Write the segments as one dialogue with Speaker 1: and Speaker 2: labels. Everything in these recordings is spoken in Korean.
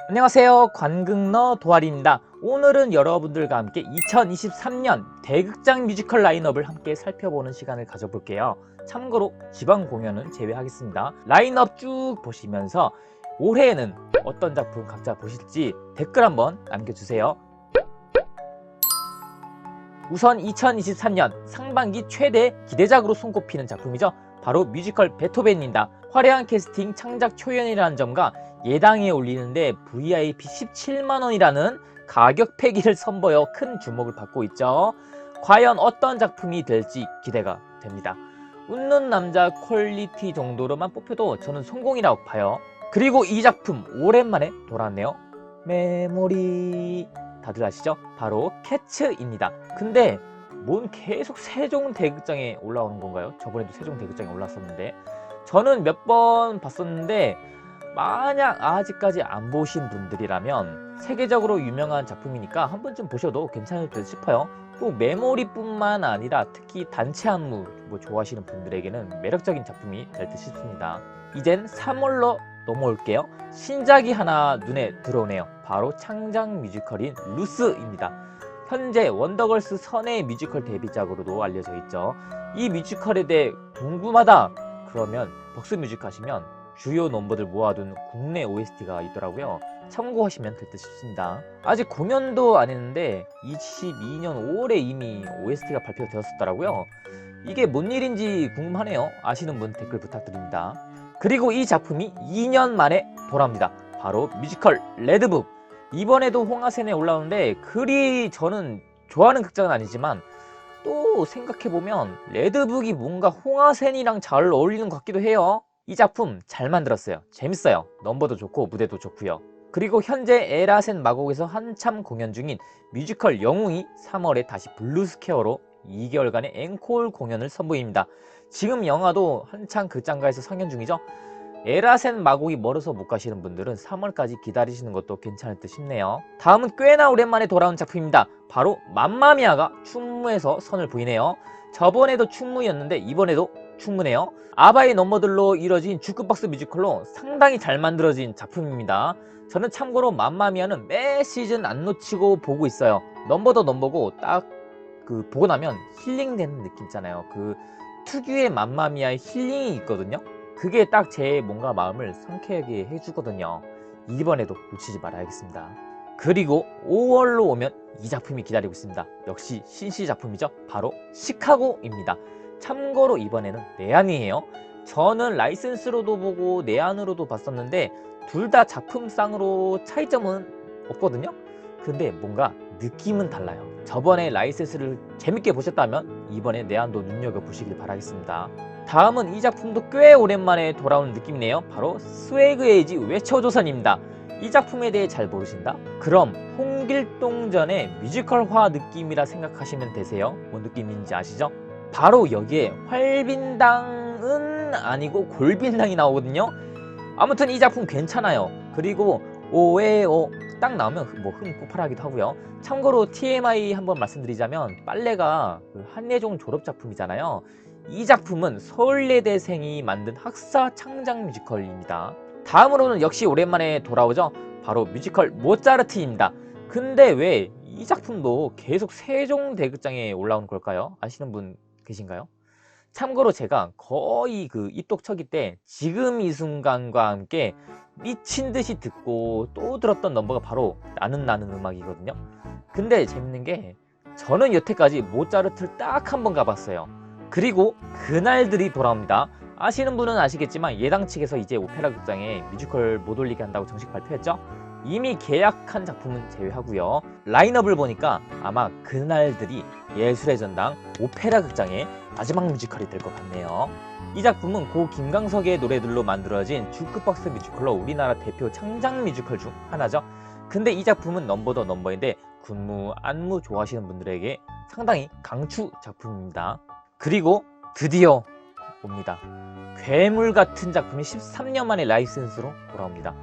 Speaker 1: 안녕하세요, 관극러 도아리입니다. 오늘은 여러분들과 함께 2023년 대극장 뮤지컬 라인업을 함께 살펴보는 시간을 가져볼게요. 참고로 지방 공연은 제외하겠습니다. 라인업 쭉 보시면서 올해에는 어떤 작품 각자 보실지 댓글 한번 남겨주세요. 우선 2023년 상반기 최대 기대작으로 손꼽히는 작품이죠. 바로 뮤지컬 베토벤입니다. 화려한 캐스팅, 창작 초연이라는 점과 예당에 올리는데 VIP 17만원이라는 가격 패기를 선보여 큰 주목을 받고 있죠. 과연 어떤 작품이 될지 기대가 됩니다. 웃는 남자 퀄리티 정도로만 뽑혀도 저는 성공이라고 봐요. 그리고 이 작품 오랜만에 돌아왔네요. 메모리 다들 아시죠? 바로 캐츠입니다. 근데 뭔 계속 세종대극장에 올라오는 건가요? 저번에도 세종대극장에 올랐었는데 저는 몇 번 봤었는데 만약 아직까지 안 보신 분들이라면 세계적으로 유명한 작품이니까 한 번쯤 보셔도 괜찮을 듯 싶어요. 꼭 메모리뿐만 아니라 특히 단체 안무 좋아하시는 분들에게는 매력적인 작품이 될 듯 싶습니다. 이젠 3월로 넘어올게요. 신작이 하나 눈에 들어오네요. 바로 창작 뮤지컬인 루스입니다. 현재 원더걸스 선의 뮤지컬 데뷔작으로도 알려져 있죠. 이 뮤지컬에 대해 궁금하다 그러면 벅스뮤직 하시면 주요 넘버들 모아둔 국내 OST가 있더라고요. 참고하시면 될 듯 싶습니다. 아직 공연도 안 했는데 22년 5월에 이미 OST가 발표되었었더라고요. 이게 뭔 일인지 궁금하네요. 아시는 분 댓글 부탁드립니다. 그리고 이 작품이 2년 만에 돌아옵니다. 바로 뮤지컬 레드북. 이번에도 홍하센에 올라오는데 그리 저는 좋아하는 극장은 아니지만 또 생각해보면 레드북이 뭔가 홍하센이랑 잘 어울리는 것 같기도 해요. 이 작품 잘 만들었어요. 재밌어요. 넘버도 좋고 무대도 좋고요. 그리고 현재 에라센 마곡에서 한참 공연 중인 뮤지컬 영웅이 3월에 다시 블루스퀘어로 2개월간의 앵콜 공연을 선보입니다. 지금 영화도 한창 극장가에서 상연 중이죠. 에라센 마곡이 멀어서 못 가시는 분들은 3월까지 기다리시는 것도 괜찮을 듯 싶네요. 다음은 꽤나 오랜만에 돌아온 작품입니다. 바로 맘마미아가 충무에서 선을 보이네요. 저번에도 충무였는데 이번에도 충무네요. 아바의 넘버들로 이뤄진 주크박스 뮤지컬로 상당히 잘 만들어진 작품입니다. 저는 참고로 맘마미아는 매 시즌 안 놓치고 보고 있어요. 넘버도 넘버고 딱 보고 나면 힐링되는 느낌 있잖아요. 특유의 맘마미아의 힐링이 있거든요. 그게 딱 제 뭔가 마음을 상쾌하게 해주거든요. 이번에도 놓치지 말아야겠습니다. 그리고 5월로 오면 이 작품이 기다리고 있습니다. 역시 신시 작품이죠. 바로 시카고입니다. 참고로 이번에는 내한이에요. 저는 라이센스로도 보고 내한으로도 봤었는데 둘 다 작품상으로 차이점은 없거든요. 근데 뭔가 느낌은 달라요. 저번에 라이센스를 재밌게 보셨다면 이번에 내한도 눈여겨보시길 바라겠습니다. 다음은 이 작품도 꽤 오랜만에 돌아오는 느낌이네요. 바로 스웨그에이지 외쳐조선입니다. 이 작품에 대해 잘 모르신다? 그럼 홍길동전의 뮤지컬화 느낌이라 생각하시면 되세요. 뭔 느낌인지 아시죠? 바로 여기에 활빈당은 아니고 골빈당이 나오거든요. 아무튼 이 작품 괜찮아요. 그리고 오에오 딱 나오면 흥 폭발하기도 하고요. 참고로 TMI 한번 말씀드리자면 빨래가 한예종 졸업작품이잖아요. 이 작품은 서울예대생이 만든 학사 창작 뮤지컬입니다. 다음으로는 역시 오랜만에 돌아오죠. 바로 뮤지컬 모차르트입니다. 근데 왜 이 작품도 계속 세종대극장에 올라오는 걸까요? 아시는 분 계신가요? 참고로 제가 거의 입독처기 때 지금 이 순간과 함께 미친 듯이 듣고 또 들었던 넘버가 바로 나는 음악이거든요. 근데 재밌는 게 저는 여태까지 모차르트를 딱 한 번 가봤어요. 그리고 그날들이 돌아옵니다. 아시는 분은 아시겠지만 예당 측에서 이제 오페라 극장에 뮤지컬 못 올리게 한다고 정식 발표했죠. 이미 계약한 작품은 제외하고요. 라인업을 보니까 아마 그날들이 예술의 전당 오페라 극장의 마지막 뮤지컬이 될 것 같네요. 이 작품은 고 김광석의 노래들로 만들어진 주크박스 뮤지컬로 우리나라 대표 창작 뮤지컬 중 하나죠. 근데 이 작품은 넘버도 넘버인데 군무, 안무 좋아하시는 분들에게 상당히 강추 작품입니다. 그리고 드디어 옵니다. 괴물 같은 작품이 13년 만에 라이센스로 돌아옵니다.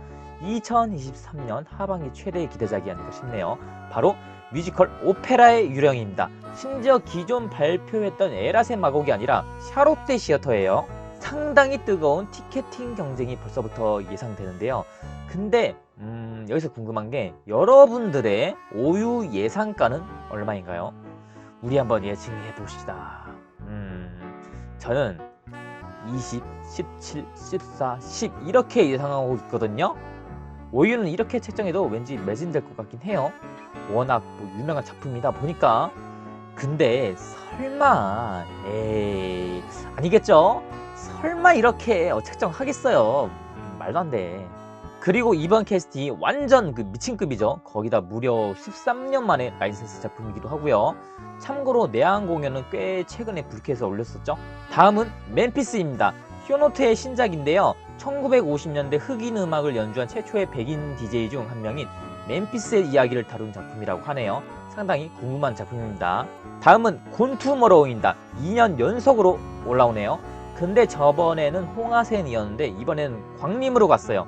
Speaker 1: 2023년 하반기 최대의 기대작이 아닐까 싶네요. 바로 뮤지컬 오페라의 유령입니다. 심지어 기존 발표했던 에라센 마곡이 아니라 샤롯데 시어터예요. 상당히 뜨거운 티켓팅 경쟁이 벌써부터 예상되는데요. 근데 여기서 궁금한 게 여러분들의 오유 예상가는 얼마인가요? 우리 한번 예측해 봅시다. 저는 20, 17, 14, 10 이렇게 예상하고 있거든요. 오유는 이렇게 책정해도 왠지 매진될 것 같긴 해요. 워낙 뭐 유명한 작품이다 보니까. 근데 설마 에이 아니겠죠? 설마 이렇게 책정하겠어요? 말도 안 돼. 그리고 이번 캐스팅이 완전 그 미친급이죠. 거기다 무려 13년 만에 라이센스 작품이기도 하고요. 참고로 내한 공연은 꽤 최근에 불쾌해서 올렸었죠. 다음은 멤피스입니다. 쇼노트의 신작인데요. 1950년대 흑인 음악을 연주한 최초의 백인 DJ 중 한 명인 멤피스의 이야기를 다룬 작품이라고 하네요. 상당히 궁금한 작품입니다. 다음은 곤투머로우입니다. 2년 연속으로 올라오네요. 근데 저번에는 홍하센이었는데 이번에는 광림으로 갔어요.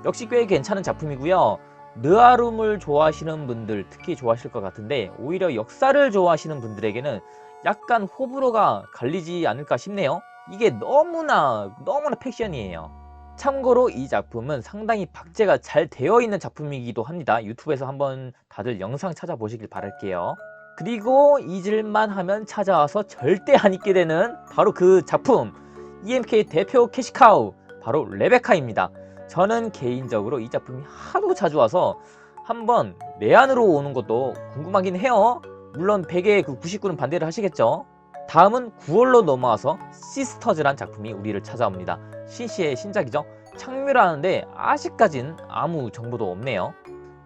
Speaker 1: 역시 꽤 괜찮은 작품이고요. 느아룸을 좋아하시는 분들 특히 좋아하실 것 같은데 오히려 역사를 좋아하시는 분들에게는 약간 호불호가 갈리지 않을까 싶네요. 이게 너무나 패션이에요. 참고로 이 작품은 상당히 박제가 잘 되어 있는 작품이기도 합니다. 유튜브에서 한번 다들 영상 찾아보시길 바랄게요. 그리고 잊을만 하면 찾아와서 절대 안 잊게 되는 바로 그 작품, EMK 대표 캐시카우, 바로 레베카입니다. 저는 개인적으로 이 작품이 하도 자주 와서 한번 내한으로 오는 것도 궁금하긴 해요. 물론 100의 그 99는 반대를 하시겠죠. 다음은 9월로 넘어와서 시스터즈란 작품이 우리를 찾아옵니다. 신씨의 신작이죠. 창뮤라는데 아직까진 아무 정보도 없네요.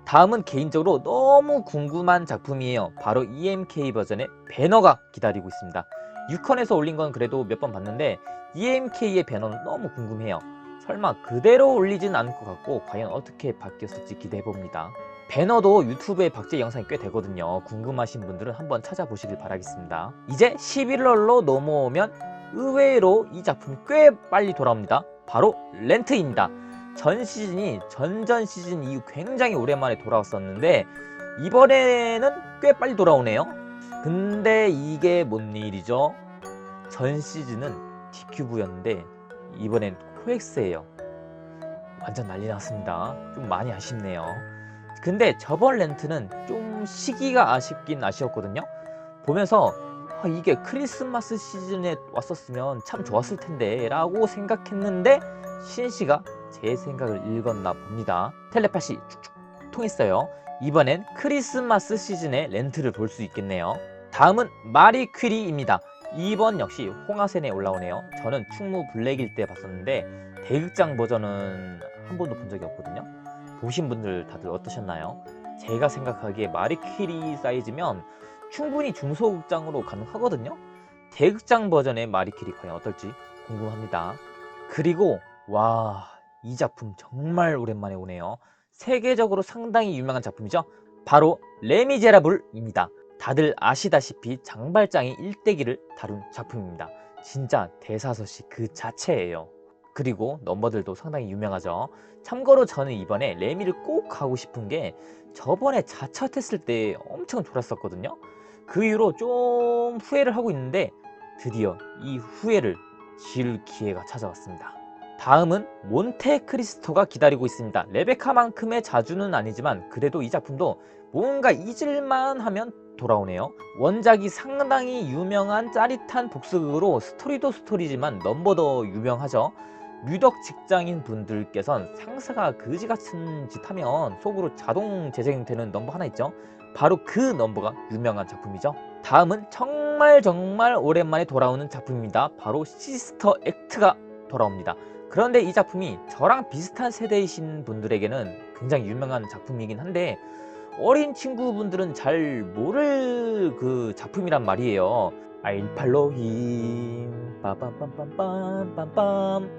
Speaker 1: 다음은 개인적으로 너무 궁금한 작품이에요. 바로 EMK 버전의 배너가 기다리고 있습니다. 6컨에서 올린 건 그래도 몇 번 봤는데 EMK의 배너는 너무 궁금해요. 설마 그대로 올리진 않을 것 같고 과연 어떻게 바뀌었을지 기대해봅니다. 배너도 유튜브에 박제 영상이 꽤 되거든요. 궁금하신 분들은 한번 찾아보시길 바라겠습니다. 이제 11월로 넘어오면 의외로 이 작품이 꽤 빨리 돌아옵니다. 바로 렌트입니다. 전 시즌이 전전 시즌 이후 굉장히 오랜만에 돌아왔었는데 이번에는 꽤 빨리 돌아오네요. 근데 이게 뭔 일이죠? 전 시즌은 T큐브였는데 이번엔 코엑스예요. 완전 난리 났습니다. 좀 많이 아쉽네요. 근데 저번 렌트는 좀 시기가 아쉽긴 아쉬웠거든요. 보면서 이게 크리스마스 시즌에 왔었으면 참 좋았을 텐데 라고 생각했는데 신씨가 제 생각을 읽었나 봅니다. 텔레파시 쭉쭉 통했어요. 이번엔 크리스마스 시즌에 렌트를 볼 수 있겠네요. 다음은 마리 퀴리입니다. 이번 역시 홍하센에 올라오네요. 저는 충무 블랙일 때 봤었는데 대극장 버전은 한 번도 본 적이 없거든요. 보신 분들 다들 어떠셨나요? 제가 생각하기에 마리 퀴리 사이즈면 충분히 중소극장으로 가능하거든요. 대극장 버전의 마리 퀴리 과연 어떨지 궁금합니다. 그리고 이 작품 정말 오랜만에 오네요. 세계적으로 상당히 유명한 작품이죠. 바로 레미제라블입니다. 다들 아시다시피 장발장의 일대기를 다룬 작품입니다. 진짜 대사서시 그 자체예요. 그리고 넘버들도 상당히 유명하죠. 참고로 저는 이번에 레미를 꼭 가고 싶은 게 저번에 자처했을 때 엄청 졸았었거든요. 그 이후로 좀 후회를 하고 있는데 드디어 이 후회를 지을 기회가 찾아왔습니다. 다음은 몬테크리스토가 기다리고 있습니다. 레베카만큼의 자주는 아니지만 그래도 이 작품도 뭔가 잊을만 하면 돌아오네요. 원작이 상당히 유명한 짜릿한 복수극으로 스토리도 스토리지만 넘버도 유명하죠. 뮤덕 직장인 분들께선 상사가 그지같은 짓 하면 속으로 자동 재생되는 넘버 하나 있죠. 바로 그 넘버가 유명한 작품이죠. 다음은 정말 오랜만에 돌아오는 작품입니다. 바로 시스터 액트가 돌아옵니다. 그런데 이 작품이 저랑 비슷한 세대이신 분들에게는 굉장히 유명한 작품이긴 한데 어린 친구분들은 잘 모를 그 작품이란 말이에요. 186 힘 빰빰빰빰빰빰빰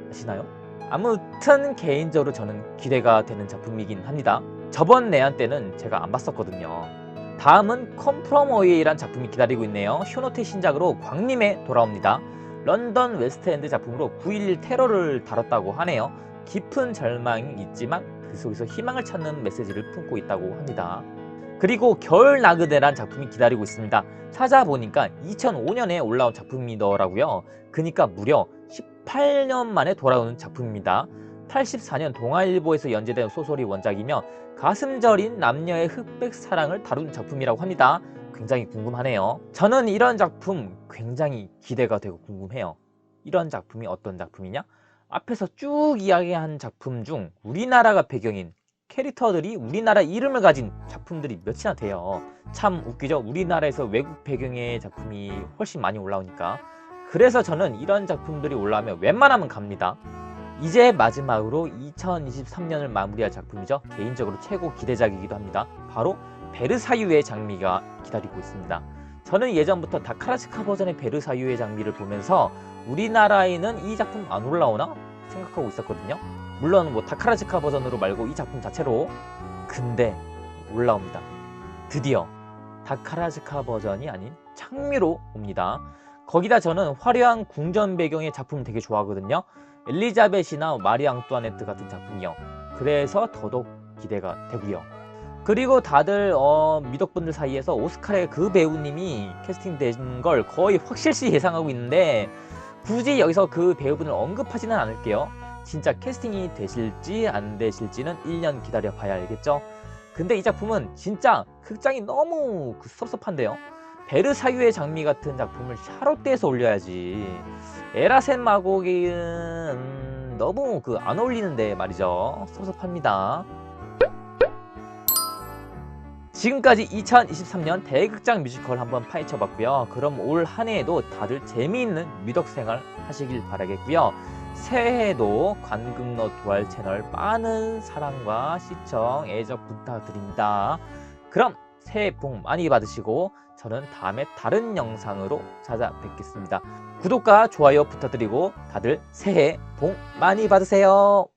Speaker 1: 아시나요? 아무튼 개인적으로 저는 기대가 되는 작품이긴 합니다. 저번 내한 때는 제가 안 봤었거든요. 다음은 컴프롬 어웨이란 작품이 기다리고 있네요. 쇼노테 신작으로 광림에 돌아옵니다. 런던 웨스트엔드 작품으로 9.11 테러를 다뤘다고 하네요. 깊은 절망이 있지만 그 속에서 희망을 찾는 메시지를 품고 있다고 합니다. 그리고 겨울 나그네란 작품이 기다리고 있습니다. 찾아보니까 2005년에 올라온 작품이더라고요. 그러니까 무려 18년 만에 돌아오는 작품입니다. 84년 동아일보에서 연재된 소설이 원작이며 가슴 저린 남녀의 흑백 사랑을 다룬 작품이라고 합니다. 굉장히 궁금하네요. 저는 이런 작품 굉장히 기대가 되고 궁금해요. 이런 작품이 어떤 작품이냐? 앞에서 쭉 이야기한 작품 중 우리나라가 배경인 캐릭터들이 우리나라 이름을 가진 작품들이 몇이나 돼요. 참 웃기죠? 우리나라에서 외국 배경의 작품이 훨씬 많이 올라오니까. 그래서 저는 이런 작품들이 올라오면 웬만하면 갑니다. 이제 마지막으로 2023년을 마무리할 작품이죠. 개인적으로 최고 기대작이기도 합니다. 바로 베르사유의 장미가 기다리고 있습니다. 저는 예전부터 다카라츠카 버전의 베르사유의 장미를 보면서 우리나라에는 이 작품 안 올라오나 생각하고 있었거든요. 물론 뭐 다카라츠카 버전으로 말고 이 작품 자체로. 근데 올라옵니다. 드디어 다카라츠카 버전이 아닌 장미로 옵니다. 거기다 저는 화려한 궁전 배경의 작품 되게 좋아하거든요. 엘리자벳이나 마리 앙뚜아네트 같은 작품이요. 그래서 더더욱 기대가 되고요. 그리고 다들 미덕분들 사이에서 오스카르의 그 배우님이 캐스팅된 걸 거의 확실시 예상하고 있는데 굳이 여기서 그 배우분을 언급하지는 않을게요. 진짜 캐스팅이 되실지 안 되실지는 1년 기다려 봐야 알겠죠. 근데 이 작품은 진짜 극장이 너무 섭섭한데요. 베르사유의 장미 같은 작품을 샤롯대에서 올려야지. 에라센 마곡은 너무 안 어울리는데 말이죠. 섭섭합니다. 지금까지 2023년 대극장 뮤지컬 한번 파헤쳐봤고요. 그럼 올 한 해에도 다들 재미있는 미덕생활 하시길 바라겠고요. 새해에도 관극너 두알 채널 많은 사랑과 시청, 애적 부탁드립니다. 그럼 새해 복 많이 받으시고 저는 다음에 다른 영상으로 찾아뵙겠습니다. 구독과 좋아요 부탁드리고 다들 새해 복 많이 받으세요.